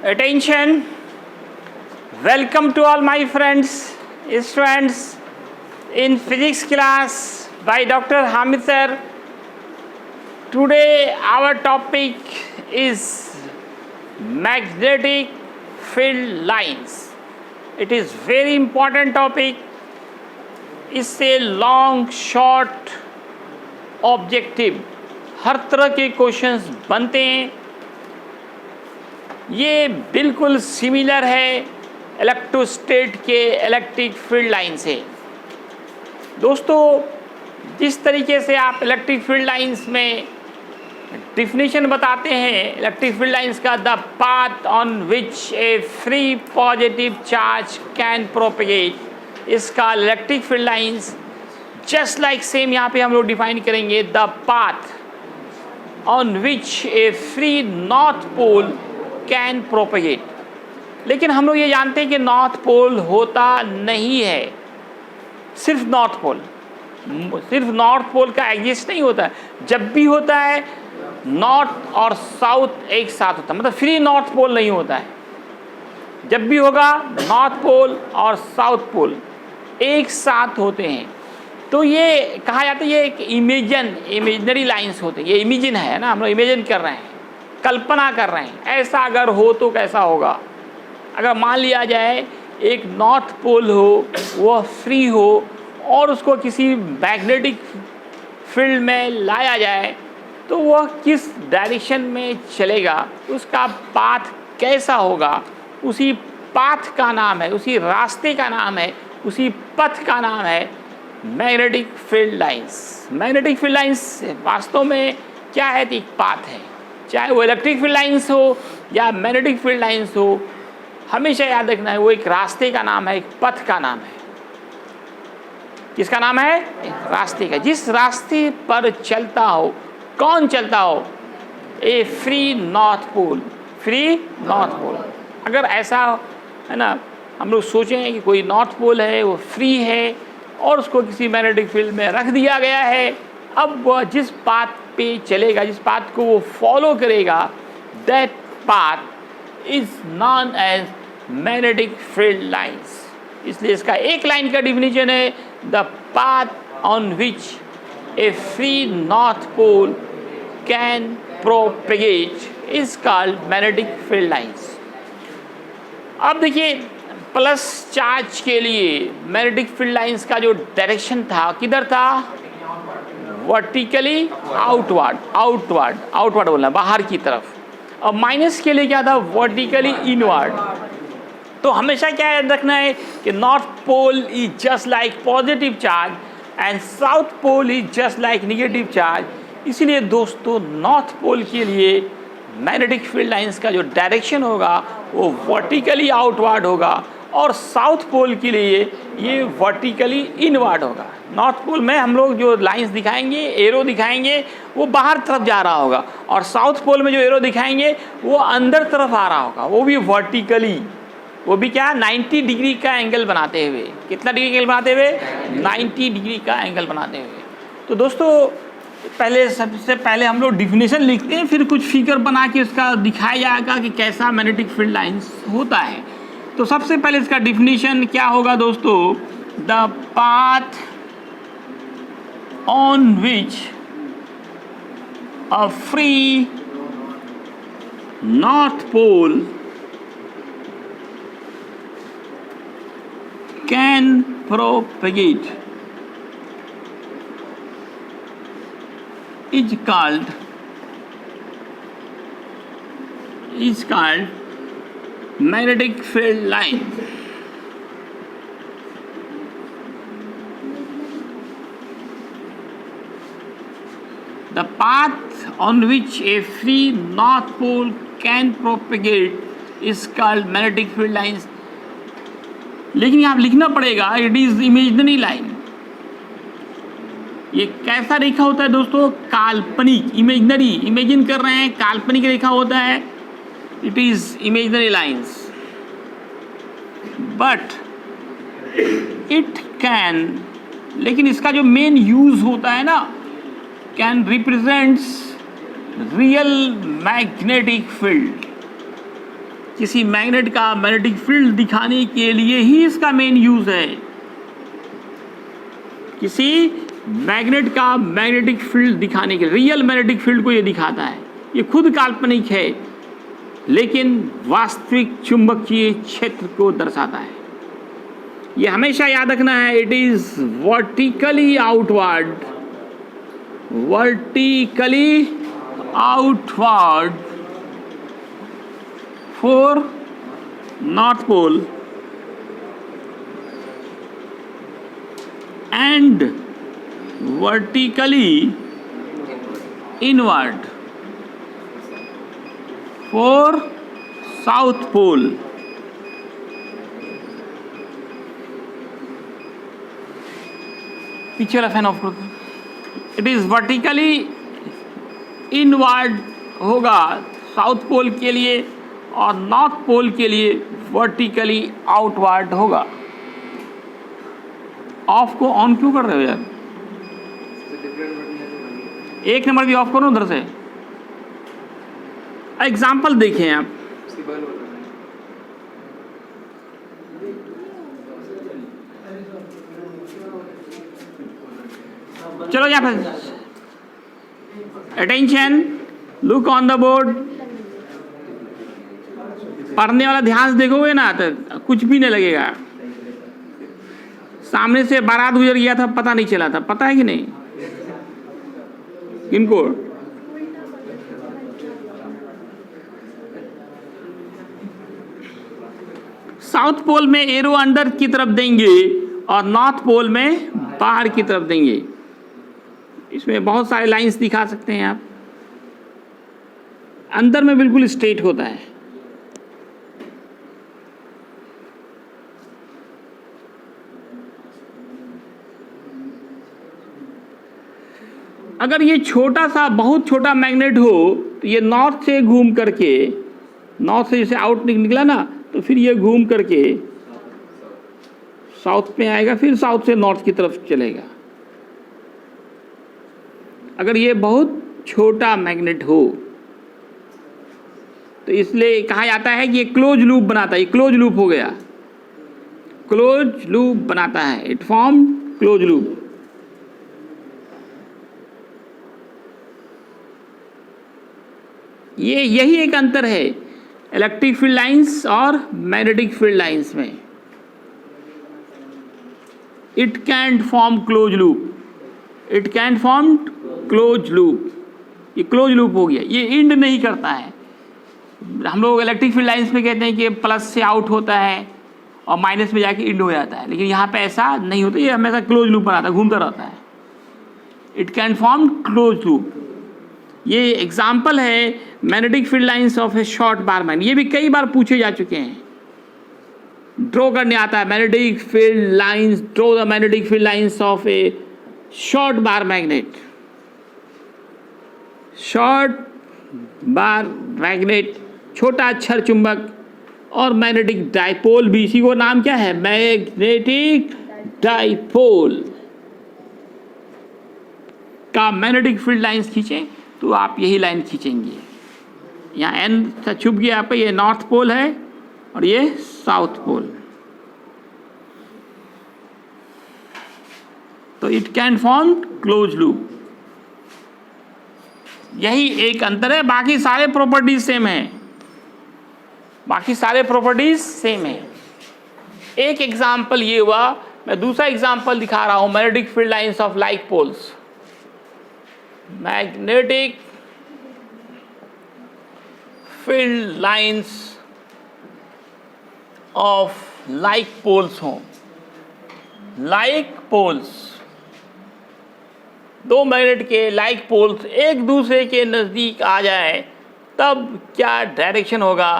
Attention! Welcome to all my friends, students in physics class by Dr. Hamid sir. Today our topic is magnetic field lines. It is very important topic. इससे long short objective हर तरह के questions बनते हैं. ये बिल्कुल similar है इलेक्ट्रोस्टैट के electric field line से. दोस्तों, जिस तरीके से आप इलेक्ट्रिक फील्ड लाइंस में डिफिनेशन बताते हैं इलेक्ट्रिक फील्ड लाइंस का, the path on which a free positive charge can propagate is called electric field lines. Just like same यहाँ पे हम लोग डिफाइन करेंगे the path on which a free north pole can propagate. लेकिन हम लोग ये जानते हैं कि नॉर्थ पोल होता नहीं है. सिर्फ नॉर्थ पोल का एग्जिस्ट नहीं होता है. जब भी होता है नॉर्थ और साउथ एक साथ होता है, मतलब फ्री नॉर्थ पोल नहीं होता है. जब भी होगा नॉर्थ पोल और साउथ पोल एक साथ होते हैं. तो ये कहा जाता है ये एक इमेजनरी लाइंस होते हैं. ये इमेजिन है ना, हम लोग इमेजिन कर रहे हैं, कल्पना कर रहे हैं. ऐसा अगर हो तो कैसा होगा. अगर मान लिया जाए एक नॉर्थ पोल हो, वह फ्री हो और उसको किसी मैग्नेटिक फील्ड में लाया जाए तो वह किस डायरेक्शन में चलेगा, उसका पाथ कैसा होगा. उसी पाथ का नाम है, उसी रास्ते का नाम है, उसी पथ का नाम है magnetic field lines. Magnetic field lines वास्तव में क्या है? एक पाथ है. चाहे वो इलेक्ट्रिक फील्ड लाइंस हो या मैग्नेटिक फील्ड लाइंस हो, हमेशा याद रखना है वो एक रास्ते का नाम है, एक पथ का नाम है. किसका नाम है? एक रास्ते का. जिस रास्ते पर चलता हो, कौन चलता हो? A free north Pole. Free north Pole. अगर ऐसा है ना, हम लोग सोचें कि कोई नॉर्थ पोल है, वो फ्री है और उसको किसी मैग्नेटिक फील्ड में रख दिया गया है. अब वह जिस पाथ पे चलेगा, जिस पाथ को वो फॉलो करेगा, that path is known as magnetic field lines. इसलिए इसका एक लाइन का डिफिनीशन है the path on which a free north pole can propagate is called magnetic field lines. अब देखिए, प्लस चार्ज के लिए मैग्नेटिक फील्ड लाइंस का जो डायरेक्शन था किधर था? वर्टिकली आउटवर्ड बोलना, बाहर की तरफ. और माइनस के लिए क्या था? Vertically inward. तो हमेशा क्या याद रखना है कि north pole is just like positive charge and south pole is just like negative charge. इसीलिए दोस्तों, नॉर्थ पोल के लिए मैग्नेटिक फील्ड लाइंस का जो डायरेक्शन होगा वो वर्टिकली आउटवर्ड होगा और साउथ पोल के लिए ये वर्टिकली इनवर्ड होगा. नॉर्थ पोल में हम लोग जो लाइंस दिखाएंगे, एरो दिखाएंगे, वो बाहर तरफ जा रहा होगा और साउथ पोल में जो एरो दिखाएंगे वो अंदर तरफ आ रहा होगा, वो भी वर्टिकली. वो भी क्या? 90 डिग्री का एंगल बनाते हुए. कितना डिग्री एंगल बनाते हुए? 90 डिग्री का एंगल बनाते हुए. तो दोस्तों, सबसे पहले हम लोग डिफिनेशन लिखते हैं, फिर कुछ फिगर बना के उसका दिखाया जाएगा कि कैसा मैग्नेटिक फील्ड लाइंस होता है. तो सबसे पहले इसका डिफिनीशन क्या होगा दोस्तों? The path on which a free north pole can propagate is called magnetic field line. The path on which a free north pole can propagate is called magnetic field lines. लेकिन यहाँ लिखना पड़ेगा it is imaginary line. ये कैसा रेखा होता है दोस्तों? काल्पनिक. इमेजिनरी, इमेजिन कर रहे हैं, काल्पनिक रेखा होता है. It is imaginary lines. But it can, लेकिन इसका जो मेन यूज होता है ना, can represents real magnetic field. किसी मैग्नेट का मैग्नेटिक फील्ड दिखाने के लिए ही इसका मेन यूज है। किसी मैग्नेट का मैग्नेटिक फील्ड दिखाने के लिए, रियल मैग्नेटिक फील्ड को ये दिखाता है। ये खुद काल्पनिक है लेकिन वास्तविक चुंबकीय क्षेत्र को दर्शाता है। ये हमेशा याद रखना है, it is vertically outward, vertically outward for north pole and vertically inward for south pole। पीछे वाला फैन ऑफ करो। इट इज वर्टिकली इनवर्ड होगा साउथ पोल के लिए और नॉर्थ पोल के लिए वर्टिकली आउटवर्ड होगा। ऑफ को ऑन क्यों कर रहे हो यार? एक नंबर भी ऑफ करो उधर से। एग्जाम्पल देखें आप। चलो यहाँ पर attention, look on the board. पढ़ने वाला ध्यान से देखोगे ना तो कुछ भी नहीं लगेगा। सामने से बारात गुजर गया था, पता नहीं चला था, पता है कि नहीं किनको? साउथ पोल में एरो अंदर की तरफ देंगे और नॉर्थ पोल में बाहर की तरफ देंगे। इसमें बहुत सारे लाइंस दिखा सकते हैं आप। अंदर में बिल्कुल स्ट्रेट होता है। अगर ये छोटा सा, बहुत छोटा मैग्नेट हो तो ये नॉर्थ से घूम करके, नॉर्थ से जैसे आउट निकला ना, तो फिर ये घूम करके साउथ में आएगा, फिर साउथ से नॉर्थ की तरफ चलेगा। अगर ये बहुत छोटा मैग्नेट हो तो इसलिए कहा जाता है कि ये क्लोज लूप बनाता है। ये क्लोज लूप हो गया, क्लोज लूप बनाता है, इट फॉर्म क्लोज लूप। ये यही एक अंतर है इलेक्ट्रिक फील्ड लाइंस और मैग्नेटिक फील्ड लाइंस में। It can form close loop, it can form close loop. ये क्लोज लूप हो गया, ये इंड नहीं करता है। हम लोग इलेक्ट्रिक फील्ड लाइंस में कहते हैं कि प्लस से आउट होता है और माइनस में जाके इंड हो जाता है, लेकिन यहाँ पे ऐसा नहीं होता। ये हमेशा क्लोज लूप बनाता है, घूमता रहता है। It can form close loop. ये एग्जाम्पल है magnetic field lines of A short bar magnet. ये भी कई बार पूछे जा चुके हैं। ड्रॉ करने आता है magnetic field lines, draw the magnetic field lines of A short bar magnet. Short bar magnet, छोटा अक्षर चुंबक और मैग्नेटिक डाइपोल भी, इसी को नाम क्या है? मैग्नेटिक डाइपोल का मैग्नेटिक फील्ड लाइंस खींचें तो आप यही लाइन खींचेंगे। यहाँ एन से छुप गया यहाँ पे, ये नॉर्थ पोल है और ये साउथ पोल। तो it can form close loop. यही एक अंतर है, बाकी सारे प्रॉपर्टीज सेम है, बाकी सारे प्रॉपर्टीज सेम है। एक एग्जाम्पल ये हुआ। मैं दूसरा एग्जाम्पल दिखा रहा हूं, magnetic field lines of like poles. Magnetic field lines of like poles हों। लाइक पोल्स, दो मैग्नेट के लाइक पोल्स एक दूसरे के नज़दीक आ जाए तब क्या डायरेक्शन होगा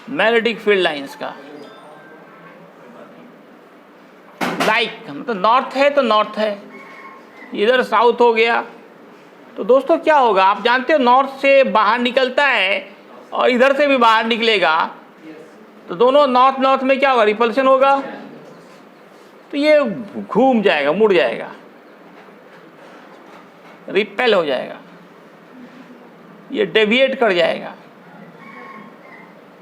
मैग्नेटिक फील्ड लाइंस का? लाइक मतलब नॉर्थ है तो नॉर्थ है, इधर साउथ हो गया। तो दोस्तों क्या होगा, आप जानते हो नॉर्थ से बाहर निकलता है और इधर से भी बाहर निकलेगा, तो दोनों नॉर्थ नॉर्थ में क्या होगा? रिपल्शन होगा। तो ये घूम जाएगा, मुड़ जाएगा, रिपेल हो जाएगा, ये डेविएट कर जाएगा।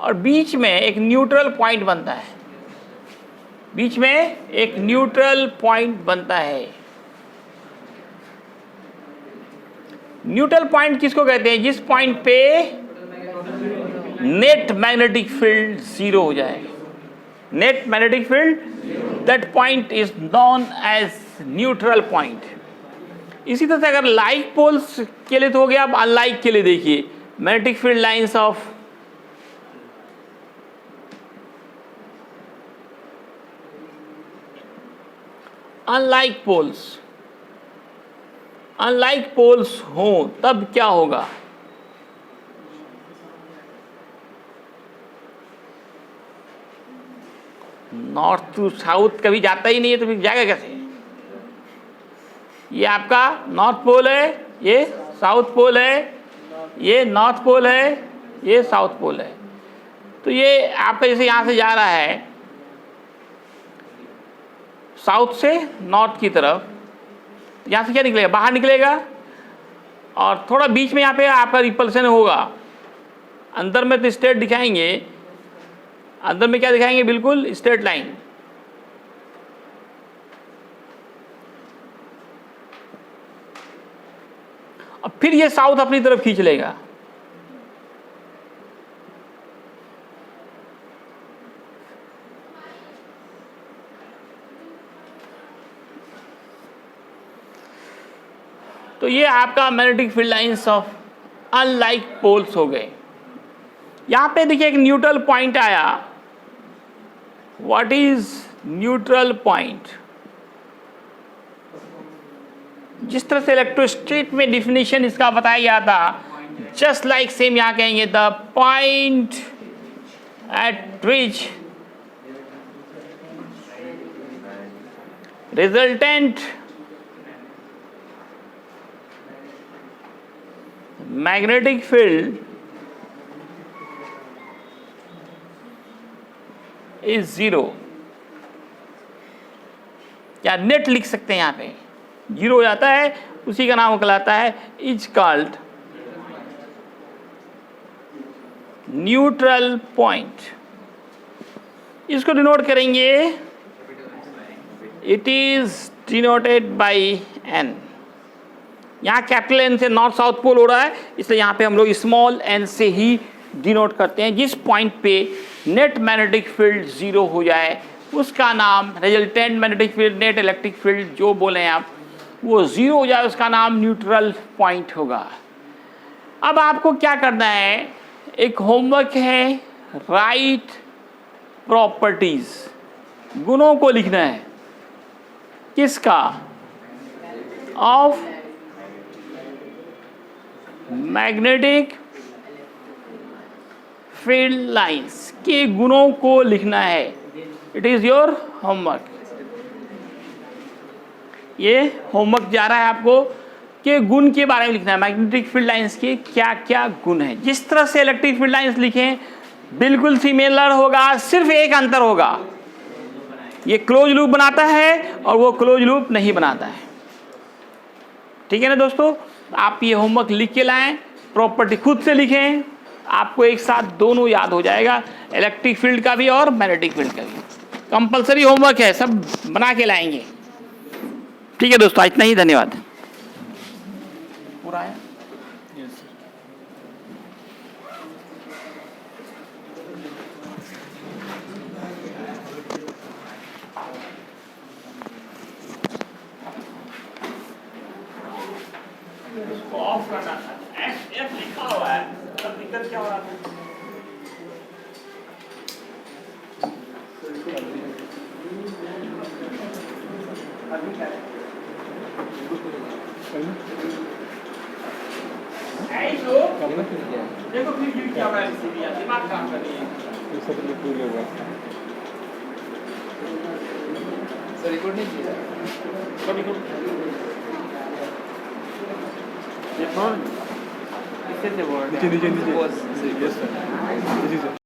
और बीच में एक न्यूट्रल पॉइंट बनता है, बीच में एक न्यूट्रल पॉइंट बनता है। न्यूट्रल पॉइंट किसको कहते हैं? जिस पॉइंट पे नेट मैग्नेटिक फील्ड जीरो हो जाए, net magnetic field, that point is known as neutral point. इसी तरह से अगर लाइक पोल्स के लिए तो हो गया, अब अनलाइक के लिए देखिए, magnetic field lines of unlike poles, unlike poles हो तब क्या होगा? नॉर्थ टू साउथ कभी जाता ही नहीं है, तो फिर जाएगा कैसे? ये आपका नॉर्थ पोल है, ये साउथ पोल है, ये नॉर्थ पोल है, ये साउथ पोल है। तो ये आपका जैसे यहाँ से जा रहा है साउथ से नॉर्थ की तरफ, तो यहाँ से क्या निकलेगा? बाहर निकलेगा, और थोड़ा बीच में यहाँ पे आपका रिपल्सन होगा। अंदर में तो स्ट्रेट दिखाएंगे, अंदर में क्या दिखाएंगे? बिल्कुल स्ट्रेट लाइन। अब फिर ये साउथ अपनी तरफ खींच लेगा, तो ये आपका magnetic field lines of unlike poles हो गए। यहां पे देखिए एक न्यूट्रल पॉइंट आया। What is neutral point? जिस तरह से इलेक्ट्रोस्टैटिक में डिफिनेशन इसका बताया गया था, जस्ट लाइक सेम यहां कहेंगे the point eight which resultant magnetic field is zero, या नेट लिख सकते हैं, यहाँ पे जीरो हो जाता है, उसी का नाम कहलाता है इज कॉल्ड न्यूट्रल पॉइंट। इसको डिनोट करेंगे, it is denoted by N. यहाँ कैपिटल एन से नॉर्थ साउथ पोल हो रहा है, इसलिए यहाँ पे हम लोग स्मॉल एन से ही डिनोट करते हैं। जिस पॉइंट पे नेट मैग्नेटिक फील्ड जीरो हो जाए उसका नाम, resultant magnetic field, net electric field जो बोले आप, वो जीरो हो जाए उसका नाम न्यूट्रल पॉइंट होगा। अब आपको क्या करना है? एक होमवर्क है, राइट प्रॉपर्टीज, गुणों को लिखना है। किसका? ऑफ मैग्नेटिक फील्ड लाइंस के गुणों को लिखना है। It is your homework. ये होमवर्क जा रहा है आपको कि गुण के बारे में लिखना है, मैग्नेटिक फील्ड लाइंस के क्या क्या गुण हैं। जिस तरह से इलेक्ट्रिक फील्ड लाइंस लिखें बिल्कुल सिमिलर होगा, सिर्फ एक अंतर होगा, ये क्लोज लूप बनाता है और वो क्लोज लूप नहीं बनाता है। ठीक है ना दोस्तों? आप ये होमवर्क लिख के लाएं, प्रॉपर्टी खुद से लिखें, आपको एक साथ दोनों याद हो जाएगा, इलेक्ट्रिक फील्ड का भी और मैग्नेटिक फील्ड का भी। कंपलसरी होमवर्क है, सब बना के लाएंगे। ठीक है दोस्तों, इतना ही, धन्यवाद। पूरा है? यस। इसको ऑफ करना था, एफ लिखा हुआ है, तब दिक्कत क्या हो रहा था? देखो फिर क्या हो रहा है, दिमाग काम कर रही है। सर रिकॉर्ड नहीं किया, ये फोन इससे से बोल नीचे नीचे नीचे।